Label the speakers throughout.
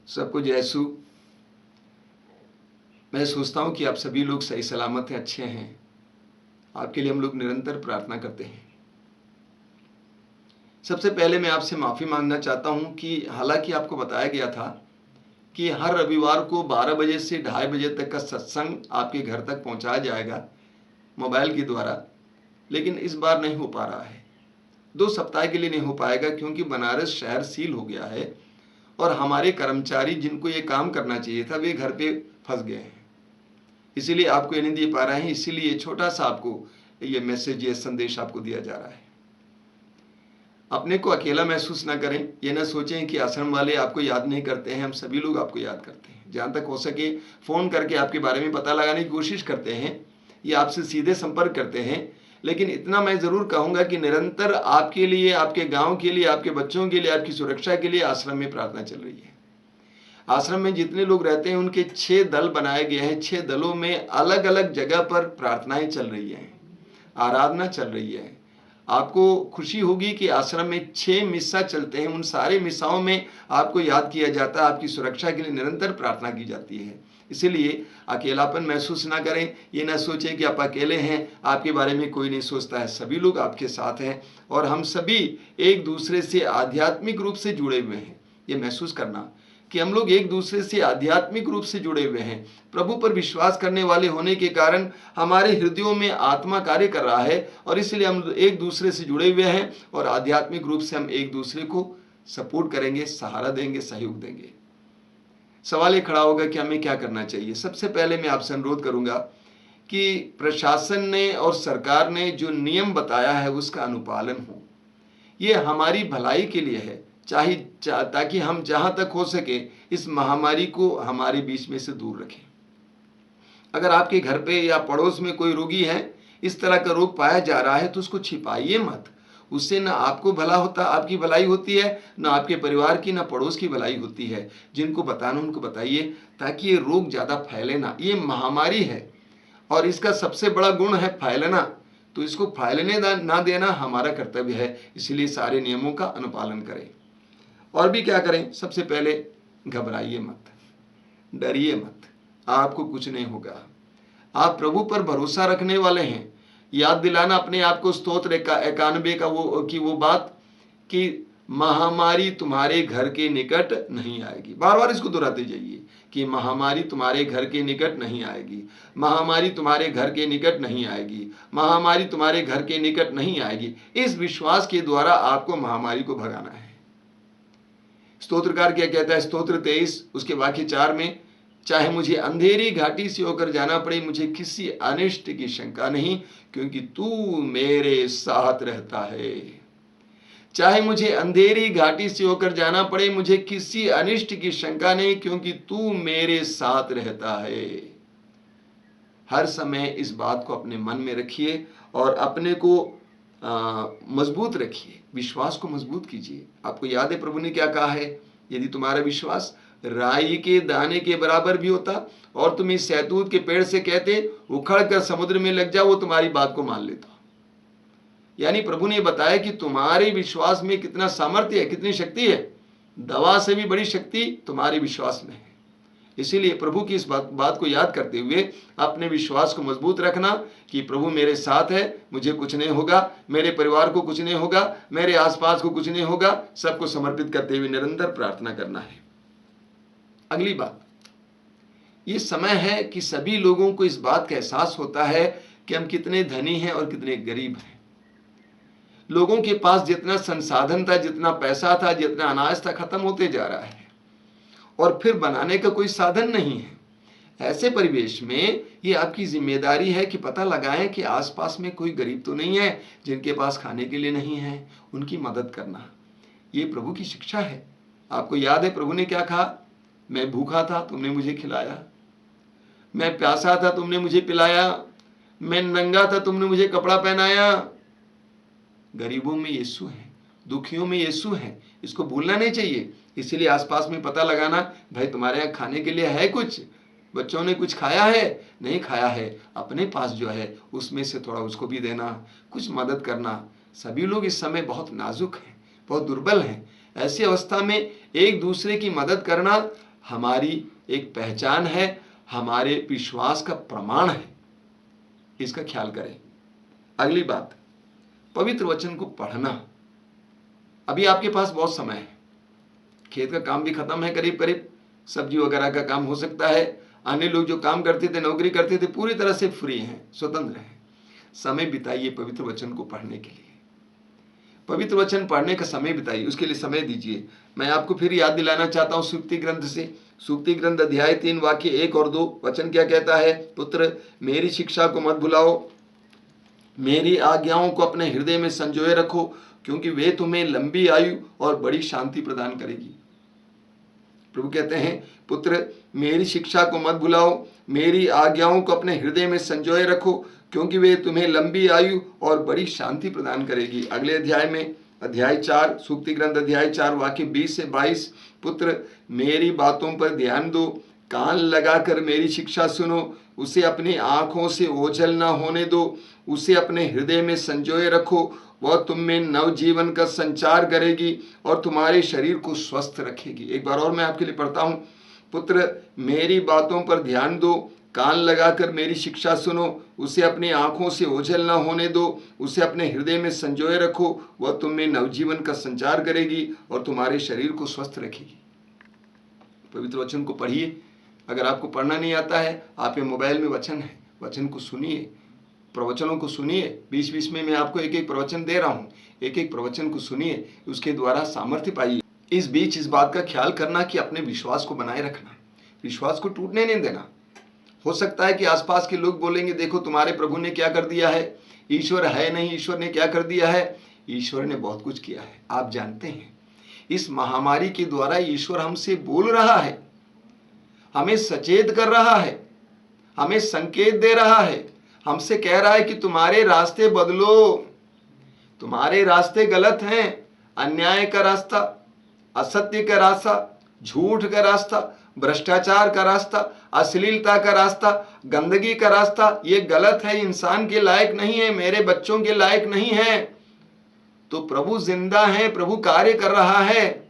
Speaker 1: सबको जय यीशु। मैं सोचता हूँ कि आप सभी लोग सही सलामत हैं, अच्छे हैं। आपके लिए हम लोग निरंतर प्रार्थना करते हैं। सबसे पहले मैं आपसे माफ़ी मांगना चाहता हूँ कि हालांकि आपको बताया गया था कि हर रविवार को 12 बजे से 2:30 बजे तक का सत्संग आपके घर तक पहुँचाया जाएगा मोबाइल के द्वारा, लेकिन इस बार नहीं हो पा रहा है। 2 सप्ताह के लिए नहीं हो पाएगा क्योंकि बनारस शहर सील हो गया है और हमारे कर्मचारी जिनको ये काम करना चाहिए था वे घर पे फंस गए हैं। इसीलिए आपको ये नहीं दे पा रहे हैं। इसीलिए छोटा सा आपको ये मैसेज, ये संदेश आपको दिया जा रहा है। अपने को अकेला महसूस ना करें। ये ना सोचें कि आश्रम वाले आपको याद नहीं करते हैं। हम सभी लोग आपको याद करते हैं। जहाँ तक हो सके फ़ोन करके आपके बारे में पता लगाने की कोशिश करते हैं या आपसे सीधे संपर्क करते हैं। लेकिन इतना मैं ज़रूर कहूँगा कि निरंतर आपके लिए, आपके गाँव के लिए, आपके बच्चों के लिए, आपकी सुरक्षा के लिए आश्रम में प्रार्थना चल रही है। आश्रम में जितने लोग रहते हैं उनके 6 दल बनाए गए हैं। 6 दलों में अलग अलग जगह पर प्रार्थनाएं चल रही हैं, आराधना चल रही है। आपको खुशी होगी कि आश्रम में 6 मिस्सा चलते हैं। उन सारे मिस्साओं में आपको याद किया जाता है, आपकी सुरक्षा के लिए निरंतर प्रार्थना की जाती है। इसीलिए अकेलापन महसूस ना करें। ये ना सोचें कि आप अकेले हैं, आपके बारे में कोई नहीं सोचता है। सभी लोग आपके साथ हैं और हम सभी एक दूसरे से आध्यात्मिक रूप से जुड़े हुए हैं। ये महसूस करना कि हम लोग एक दूसरे से आध्यात्मिक रूप से जुड़े हुए हैं। प्रभु पर विश्वास करने वाले होने के कारण हमारे हृदयों में आत्मा कार्य कर रहा है और इसलिए हम एक दूसरे से जुड़े हुए हैं और आध्यात्मिक रूप से हम एक दूसरे को सपोर्ट करेंगे, सहारा देंगे, सहयोग देंगे। सवाल ये खड़ा होगा कि हमें क्या करना चाहिए। सबसे पहले मैं आपसे अनुरोध करूंगा कि प्रशासन ने और सरकार ने जो नियम बताया है उसका अनुपालन हो। ये हमारी भलाई के लिए है, ताकि हम जहां तक हो सके इस महामारी को हमारे बीच में से दूर रखें। अगर आपके घर पे या पड़ोस में कोई रोगी है, इस तरह का रोग पाया जा रहा है, तो उसको छिपाइए मत। उससे ना आपको भला होता, आपकी भलाई होती है, ना आपके परिवार की, ना पड़ोस की भलाई होती है। जिनको बताना उनको बताइए ताकि ये रोग ज़्यादा फैले ना। ये महामारी है और इसका सबसे बड़ा गुण है फैलना, तो इसको फैलने ना देना हमारा कर्तव्य है। इसलिए सारे नियमों का अनुपालन करें। और भी क्या करें? सबसे पहले घबराइए मत, डरिए मत, आपको कुछ नहीं होगा। आप प्रभु पर भरोसा रखने वाले हैं। याद दिलाना अपने आप को स्तोत्र 91 का वो बात कि महामारी तुम्हारे घर के निकट नहीं आएगी। बार बार इसको दोहराते जाइए कि महामारी तुम्हारे घर के निकट नहीं आएगी, महामारी तुम्हारे घर के निकट नहीं आएगी, महामारी तुम्हारे घर के निकट नहीं आएगी। इस विश्वास के द्वारा आपको महामारी को भगाना है। स्तोत्रकार क्या कहता है? स्तोत्र 23 उसके वाक्य 4 में, चाहे मुझे अंधेरी घाटी से होकर जाना पड़े, मुझे किसी अनिष्ट की शंका नहीं, क्योंकि तू मेरे साथ रहता है। चाहे मुझे अंधेरी घाटी से होकर जाना पड़े, मुझे किसी अनिष्ट की शंका नहीं, क्योंकि तू मेरे साथ रहता है। हर समय इस बात को अपने मन में रखिए और अपने को मजबूत रखिए, विश्वास को मजबूत कीजिए। आपको याद है प्रभु ने क्या कहा है? यदि तुम्हारा विश्वास राई के दाने के बराबर भी होता और तुम इस सहतूत के पेड़ से कहते उखड़ कर समुद्र में लग जाओ, वो तुम्हारी बात को मान लेता। यानी प्रभु ने बताया कि तुम्हारे विश्वास में कितना सामर्थ्य है, कितनी शक्ति है। दवा से भी बड़ी शक्ति तुम्हारे विश्वास में है। इसीलिए प्रभु की इस बात को याद करते हुए अपने विश्वास को मजबूत रखना कि प्रभु मेरे साथ है, मुझे कुछ नहीं होगा, मेरे परिवार को कुछ नहीं होगा, मेरे आसपास को कुछ नहीं होगा। सबको समर्पित करते हुए निरंतर प्रार्थना करना है। अगली बात, ये समय है कि सभी लोगों को इस बात का एहसास होता है कि हम कितने धनी हैं और कितने गरीब हैं। लोगों के पास जितना संसाधन था, जितना पैसा था, जितना अनाज था, खत्म होते जा रहा है और फिर बनाने का कोई साधन नहीं है। ऐसे परिवेश में ये आपकी जिम्मेदारी है कि पता लगाएं कि आसपास में कोई गरीब तो नहीं है जिनके पास खाने के लिए नहीं है, उनकी मदद करना। ये प्रभु की शिक्षा है। आपको याद है प्रभु ने क्या कहा? मैं भूखा था, तुमने मुझे खिलाया, मैं प्यासा था, तुमने मुझे पिलाया, मैं नंगा था, तुमने मुझे कपड़ा पहनाया। गरीबों में यीशु है, दुखियों में यीशु है, इसको भूलना नहीं चाहिए। इसीलिए आसपास में पता लगाना, भाई तुम्हारे यहाँ खाने के लिए है कुछ? बच्चों ने कुछ खाया है? नहीं खाया है, अपने पास जो है उसमें से थोड़ा उसको भी देना, कुछ मदद करना। सभी लोग इस समय बहुत नाजुक हैं, बहुत दुर्बल हैं। ऐसी अवस्था में एक दूसरे की मदद करना हमारी एक पहचान है, हमारे विश्वास का प्रमाण है। इसका ख्याल करें। अगली बात, पवित्र वचन को पढ़ना। अभी आपके पास बहुत समय है, खेत का काम भी खत्म है, करीब करीब सब्जी वगैरह का काम हो सकता है। अन्य लोग जो काम करते थे, नौकरी करते थे, पूरी तरह से फ्री हैं, स्वतंत्र हैं। समय बिताइए पवित्र वचन को पढ़ने के लिए। पवित्र वचन पढ़ने का समय बिताइए, उसके लिए समय दीजिए। मैं आपको फिर याद दिलाना चाहता हूँ सूक्ति ग्रंथ से। सूक्ति ग्रंथ अध्याय 3 वाक्य 1 और 2 वचन क्या कहता है? पुत्र, मेरी शिक्षा को मत भुलाओ, मेरी आज्ञाओं को अपने हृदय में संजोए रखो, क्योंकि वे तुम्हें लंबी आयु और बड़ी शांति प्रदान करेगी। प्रभु कहते हैं, पुत्र, मेरी शिक्षा को मत भुलाओ, मेरी आज्ञाओं को अपने हृदय में संजोए रखो, क्योंकि वे तुम्हें लंबी आयु और बड़ी शांति प्रदान करेगी। अगले अध्याय में अध्याय 4 सूक्ति ग्रंथ अध्याय 4 वाक्य 20 से 22, पुत्र, मेरी बातों पर ध्यान दो, कान लगाकर मेरी शिक्षा सुनो, उसे अपनी आंखों से ओझल ना होने दो, उसे अपने हृदय में संजोए रखो। वह तुम में नवजीवन का संचार करेगी और तुम्हारे शरीर को स्वस्थ रखेगी। एक बार और मैं आपके लिए पढ़ता हूं। पुत्र, मेरी बातों पर ध्यान दो, कान लगाकर मेरी शिक्षा सुनो, उसे अपनी आंखों से ओझल ना होने दो, उसे अपने हृदय में संजोए रखो। वह तुम में नवजीवन का संचार करेगी और तुम्हारे शरीर को स्वस्थ रखेगी। पवित्र वचन को पढ़िए। अगर आपको पढ़ना नहीं आता है, आपके मोबाइल में वचन है, वचन को सुनिए, प्रवचनों को सुनिए। बीच बीच में मैं आपको एक एक प्रवचन दे रहा हूँ, एक एक प्रवचन को सुनिए, उसके द्वारा सामर्थ्य पाइए। इस बीच इस बात का ख्याल करना कि अपने विश्वास को बनाए रखना, विश्वास को टूटने नहीं देना। हो सकता है कि आसपास के लोग बोलेंगे, देखो तुम्हारे प्रभु ने क्या कर दिया है, ईश्वर है नहीं, ईश्वर ने क्या कर दिया है। ईश्वर ने बहुत कुछ किया है। आप जानते हैं, इस महामारी के द्वारा ईश्वर हमसे बोल रहा है, हमें सचेत कर रहा है, हमें संकेत दे रहा है, हमसे कह रहा है कि तुम्हारे रास्ते बदलो, तुम्हारे रास्ते गलत हैं। अन्याय का रास्ता, असत्य का रास्ता, झूठ का रास्ता, भ्रष्टाचार का रास्ता, अश्लीलता का रास्ता, गंदगी का रास्ता, ये गलत है, इंसान के लायक नहीं है, मेरे बच्चों के लायक नहीं है। तो प्रभु जिंदा है, प्रभु कार्य कर रहा है।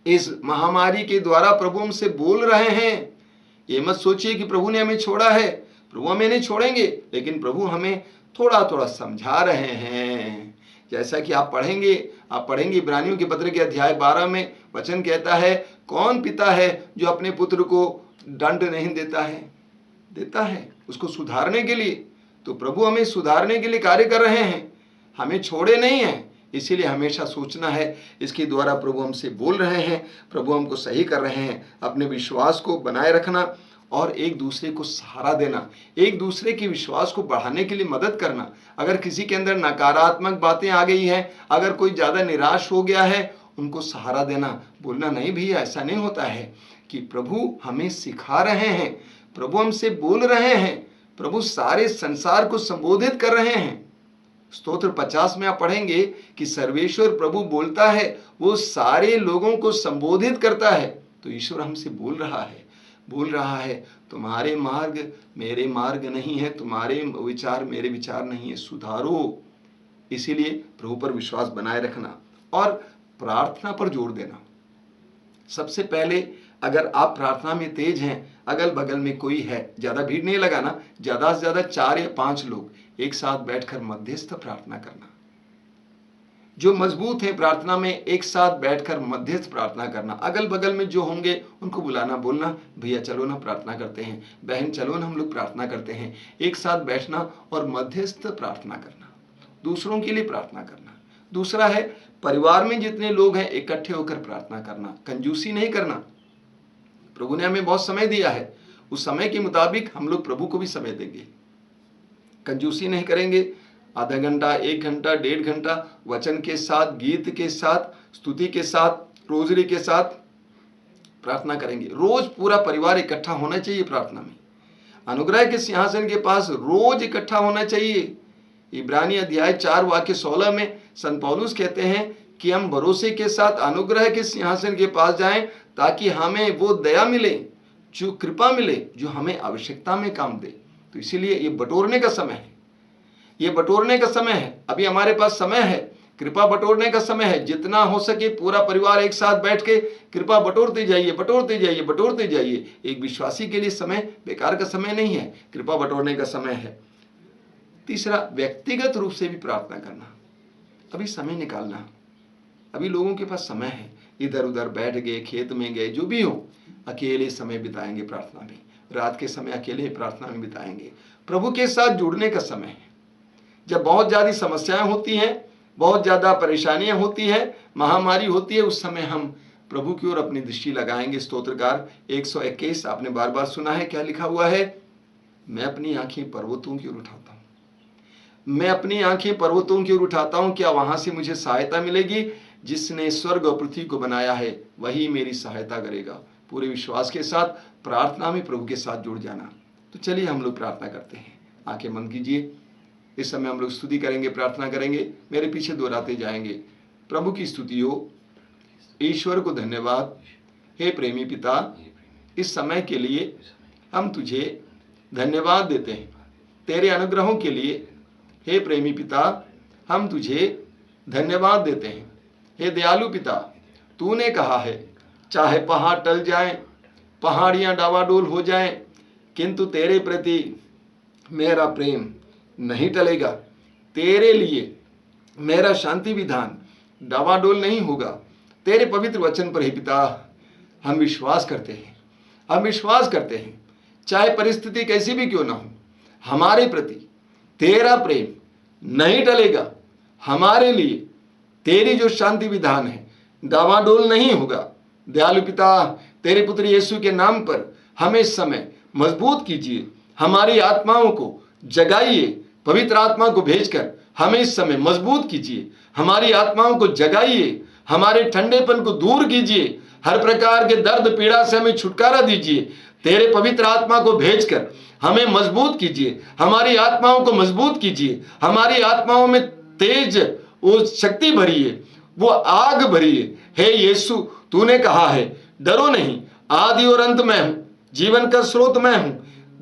Speaker 1: इस महामारी के द्वारा प्रभु हमसे बोल रहे हैं। ये मत सोचिए कि प्रभु ने हमें छोड़ा है, प्रभु हमें नहीं छोड़ेंगे, लेकिन प्रभु हमें थोड़ा थोड़ा समझा रहे हैं। जैसा कि आप पढ़ेंगे इब्रानियों के पत्र के अध्याय 12 में वचन कहता है, कौन पिता है जो अपने पुत्र को दंड नहीं देता है उसको सुधारने के लिए। तो प्रभु हमें सुधारने के लिए कार्य कर रहे हैं, हमें छोड़े नहीं हैं। इसीलिए हमेशा सोचना है, इसके द्वारा प्रभु हमसे बोल रहे हैं, प्रभु हमको सही कर रहे हैं। अपने विश्वास को बनाए रखना और एक दूसरे को सहारा देना, एक दूसरे के विश्वास को बढ़ाने के लिए मदद करना। अगर किसी के अंदर नकारात्मक बातें आ गई हैं, अगर कोई ज़्यादा निराश हो गया है, उनको सहारा देना, बोलना नहीं भैया ऐसा नहीं होता है, कि प्रभु हमें सिखा रहे हैं, प्रभु हमसे बोल रहे हैं, प्रभु सारे संसार को संबोधित कर रहे हैं। स्तोत्र 50 में आप पढ़ेंगे कि सर्वेश्वर प्रभु बोलता है, वो सारे लोगों को संबोधित करता है। तो ईश्वर हमसे बोल रहा है, तुम्हारे मार्ग मेरे मार्ग नहीं है, तुम्हारे विचार मेरे विचार नहीं है, सुधारो। इसीलिए प्रभु पर विश्वास बनाए रखना और प्रार्थना पर जोर देना। सबसे पहले अगर आप प्रार्थना में तेज हैं, अगल बगल में कोई है, ज्यादा भीड़ नहीं लगाना, ज्यादा से ज्यादा 4 या 5 लोग एक साथ बैठकर मध्यस्थ प्रार्थना करना। जो मजबूत है प्रार्थना में, एक साथ बैठकर मध्यस्थ प्रार्थना करना। अगल बगल में जो होंगे उनको बुलाना, बोलना, भैया चलो ना प्रार्थना करते हैं, बहन चलो ना हम लोग प्रार्थना करते हैं। एक साथ बैठना और मध्यस्थ प्रार्थना करना, दूसरों के लिए प्रार्थना करना। दूसरा है, परिवार में जितने लोग हैं इकट्ठे होकर प्रार्थना करना, कंजूसी नहीं करना। प्रभु ने हमें बहुत समय दिया है, उस समय के मुताबिक हम लोग प्रभु को भी समय देंगे, कंजूसी नहीं करेंगे। आधा घंटा, 1 घंटा, 1.5 घंटा वचन के साथ, गीत के साथ, स्तुति के साथ, रोजरी के साथ प्रार्थना करेंगे। रोज पूरा परिवार इकट्ठा होना चाहिए प्रार्थना में, अनुग्रह के सिंहासन के पास रोज इकट्ठा होना चाहिए। इब्रानी अध्याय 4 वाक्य 16 में संत पौलुस कहते हैं कि हम भरोसे के साथ अनुग्रह के सिंहासन के पास जाएं, ताकि हमें वो दया मिले, जो कृपा मिले, जो हमें आवश्यकता में काम दे। तो इसीलिए ये बटोरने का समय है, ये बटोरने का समय है। अभी हमारे पास समय है कृपा बटोरने का समय है। जितना हो सके पूरा परिवार एक साथ बैठ के कृपा बटोरते जाइए, बटोरते जाइए, बटोरते जाइए। एक विश्वासी के लिए समय बेकार का समय नहीं है, कृपा बटोरने का समय है। तीसरा, व्यक्तिगत रूप से भी प्रार्थना करना। अभी समय निकालना। अभी लोगों के पास समय है, इधर उधर बैठ गए, खेत में गए, जो भी हो, अकेले समय बिताएंगे प्रार्थना में। रात के समय अकेले प्रार्थना में बिताएंगे। प्रभु के साथ जुड़ने का समय है। जब बहुत ज़्यादा समस्याएं होती हैं, बहुत ज़्यादा परेशानियां होती हैं, महामारी होती है, उस समय हम प्रभु की ओर अपनी दृष्टि लगाएंगे। स्तोत्रकार 121 आपने बार बार सुना है, क्या लिखा हुआ है? मैं अपनी आंखें पर्वतों की ओर उठाता हूँ, मैं अपनी आंखें पर्वतों की ओर उठाता हूँ, क्या वहां से मुझे सहायता मिलेगी? जिसने स्वर्ग और पृथ्वी को बनाया है वही मेरी सहायता करेगा। पूरे विश्वास के साथ प्रार्थना में प्रभु के साथ जुड़ जाना। तो चलिए हम लोग प्रार्थना करते हैं। आंखें बंद कीजिए। इस समय हम लोग स्तुति करेंगे, प्रार्थना करेंगे, मेरे पीछे दोहराते जाएंगे। प्रभु की स्तुति हो। ईश्वर को धन्यवाद। हे प्रेमी पिता, इस समय के लिए हम तुझे धन्यवाद देते हैं, तेरे अनुग्रहों के लिए। हे प्रेमी पिता, हम तुझे धन्यवाद देते हैं। हे दयालु पिता, तूने कहा है चाहे पहाड़ टल जाएं, पहाड़ियां डावाडोल हो जाएं, किंतु तेरे प्रति मेरा प्रेम नहीं टलेगा। तेरे लिए मेरा शांति विधान डावाडोल नहीं होगा। तेरे पवित्र वचन पर ही पिता हम विश्वास करते हैं, हम विश्वास करते हैं। चाहे परिस्थिति कैसी भी क्यों ना हो, हमारे प्रति तेरा प्रेम नहीं टलेगा। हमारे लिए तेरी जो शांति विधान है डावाडोल नहीं होगा। दयालु पिता, तेरे पुत्र यीशु के नाम पर हमें इस समय मजबूत कीजिए, हमारी आत्माओं को जगाइए। पवित्र आत्मा को भेजकर हमें इस समय मजबूत कीजिए, हमारी आत्माओं को जगाइए, हमारे ठंडेपन को दूर कीजिए, हर प्रकार के दर्द पीड़ा से हमें छुटकारा दीजिए। तेरे पवित्र आत्मा को भेजकर हमें मजबूत कीजिए, हमारी आत्माओं को मजबूत कीजिए, हमारी आत्माओं में तेज वो शक्ति भरिए, वो आग भरिए। हे यीशु, तूने कहा है डरो नहीं, आदि और अंत मैं हूं, जीवन का स्रोत मैं हूं।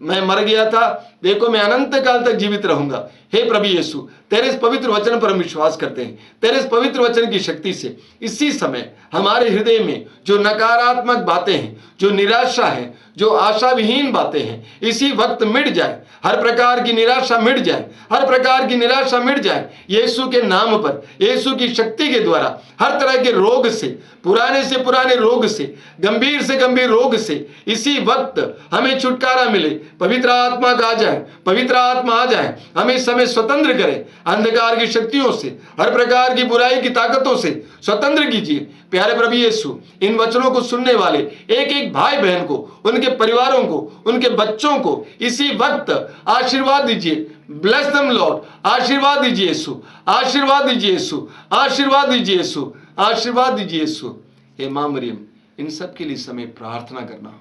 Speaker 1: मैं मर गया था, देखो मैं अनंत काल तक जीवित रहूंगा। हे प्रभु यीशु, तेरे इस पवित्र वचन पर हम विश्वास करते हैं। तेरे इस पवित्र वचन की शक्ति से इसी समय हमारे हृदय में जो नकारात्मक बातें हैं, जो निराशा है, जो आशा विहीन बातें हैं, इसी वक्त मिट जाए। हर प्रकार की निराशा मिट जाए, हर प्रकार की निराशा मिट जाए। यीशु के नाम पर, यीशु की शक्ति के द्वारा हर तरह के रोग से पुराने रोग से गंभीर रोग से इसी वक्त हमें छुटकारा मिले। पवित्र आत्मा का आ जाए, पवित्र आत्मा आ जाए, हमें इस समय स्वतंत्र करे। अंधकार की शक्तियों से, हर प्रकार की बुराई की ताकतों से स्वतंत्र कीजिए। प्यारे प्रभु यीशु, इन वचनों को सुनने वाले एक एक भाई बहन को, उनके परिवारों को, उनके बच्चों को इसी वक्त आशीर्वाद दीजिए। Bless them Lord. आशीर्वाद दीजिए यीशु, आशीर्वाद दीजिए यीशु, आशीर्वाद दीजिए यीशु, आशीर्वाद दीजिए यीशु। हे मां मरियम, इन सब के लिए समय प्रार्थना करना।